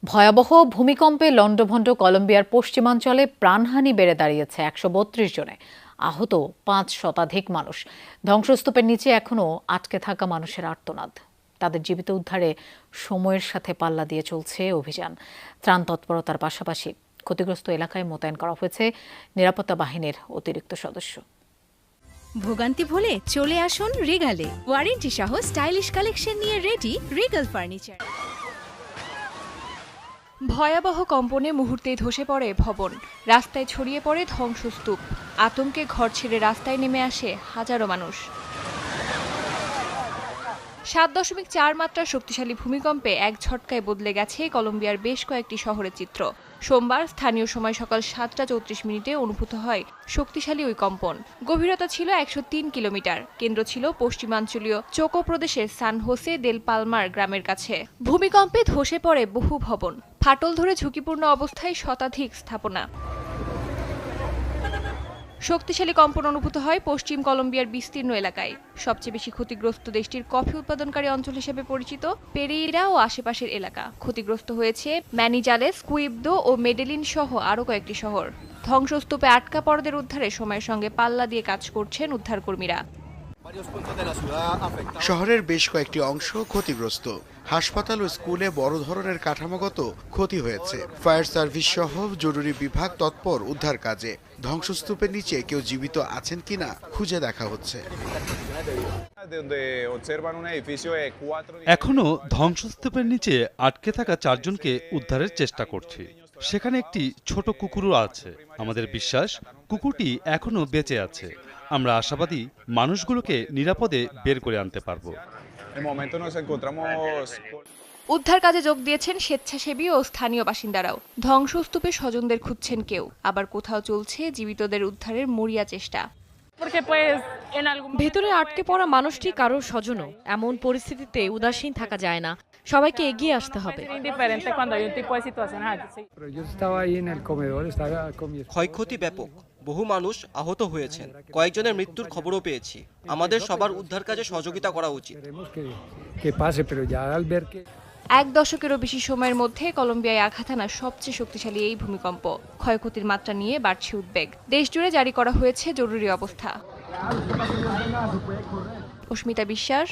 ভয়াবহ ভূমিকম্পে লণ্ডভণ্ড কলম্বিয়ার পশ্চিমাঞ্চলে প্রাণহানি বেড়ে দাঁড়িয়েছে ১৩২ জনে। আহত ৫ শতাধিক মানুষ। ধ্বংসস্তূপের নিচে এখনও আটকে থাকা মানুষের আর্তনাদ। তাদের জীবিত উদ্ধারে সময়ের সাথে পাল্লা দিয়ে চলছে অভিযান। ত্রাণ তৎপরতার পাশাপাশি ক্ষতিগ্রস্ত এলাকায় মোতায়েন করা হয়েছে নিরাপত্তা বাহিনীর অতিরিক্ত সদস্য। ভোগান্তি ভুলে চলে আসুন রিগালে। ওয়ারেন্টি সহ স্টাইলিশ কালেকশন নিয়ে রেডি রিগাল ফার্নিচার। ভয়াবহ কম্পনে মুহূর্তেই ধসে পড়ে ভবন, রাস্তায় ছড়িয়ে পড়ে ধ্বংসস্তূপ। আতঙ্কে ঘর ছেড়ে রাস্তায় নেমে আসে হাজারো মানুষ। ৭.৪ মাত্রার শক্তিশালী ভূমিকম্পে এক ঝটকায় বদলে গেছে কলম্বিয়ার বেশ কয়েকটি শহরের চিত্র। সোমবার স্থানীয় সময় সকাল ৭টা ৩৪ অনুভূত হয় শক্তিশালী ওই কম্পন। গভীরতা ছিল ১০৩ কিলোমিটার। কেন্দ্র ছিল পশ্চিমাঞ্চলীয় চোকো প্রদেশের সান হোসে দেল পালমার গ্রামের কাছে। ভূমিকম্পে ধসে পড়ে বহু ভবন, ফাটল ধরে ঝুঁকিপূর্ণ অবস্থায় শতাধিক স্থাপনা। শক্তিশালী কম্পন অনুভূত হয় পশ্চিম কলম্বিয়ার বিস্তীর্ণ এলাকায়। সবচেয়ে বেশি ক্ষতিগ্রস্ত দেশটির কফি উৎপাদনকারী অঞ্চল হিসেবে পরিচিত পেরেইরা ও আশেপাশের এলাকা। ক্ষতিগ্রস্ত হয়েছে ম্যানিজালেস, কুইবদো ও মেডেলিন সহ আরও কয়েকটি শহর। ধ্বংসস্তূপে আটকা পড়াদের উদ্ধারে সময়ের সঙ্গে পাল্লা দিয়ে কাজ করছেন উদ্ধারকর্মীরা। শহরের বেশ কয়েকটি অংশ ক্ষতিগ্রস্ত। হাসপাতাল ও স্কুলে বড় ধরনের কাঠামোগত ক্ষতি হয়েছে। ফায়ার সার্ভিস সহ জরুরি বিভাগ তৎপর উদ্ধার কাজে। ধ্বংসস্তূপের নিচে কেউ জীবিত আছেন কিনা খুঁজে দেখা হচ্ছে। এখনো ধ্বংসস্তূপের নিচে আটকে থাকা ৪ জনকে উদ্ধারের চেষ্টা করছি। সেখানে একটি ছোট কুকুরও আছে। আমাদের বিশ্বাস কুকুরটি এখনো বেঁচে আছে। আমরা আশাবাদী মানুষগুলোকে নিরাপদে বের করে আনতে পারবো। উদ্ধার কাজে যোগ দিয়েছেন স্বেচ্ছাসেবী ও স্থানীয় বাসিন্দারাও। ধ্বংসস্তূপে স্বজনদের খুঁজছেন কেউ, আবার কোথাও চলছে জীবিতদের উদ্ধারের মরিয়া চেষ্টা। ভেতরে আটকে পড়া মানুষটি কারোর স্বজনও। এমন পরিস্থিতিতে উদাসীন থাকা যায় না, সবাইকে এগিয়ে আসতে হবে। ক্ষয়ক্ষতি ব্যাপক, বহু মানুষ আহত হয়েছেন, কয়েকজনের মৃত্যুর খবরও পেয়েছি। আমাদের সবার উদ্ধার কাজে সহযোগিতা করা উচিত। ১ দশকেরও বেশি সময়ের মধ্যে কলম্বিয়ায় আঘাত হানা সবচেয়ে শক্তিশালী এই ভূমিকম্প। ক্ষয়ক্ষতির মাত্রা নিয়ে বাড়ছে উদ্বেগ। দেশজুড়ে জারি করা হয়েছে জরুরি অবস্থা। অস্মিতা বিশ্বাস।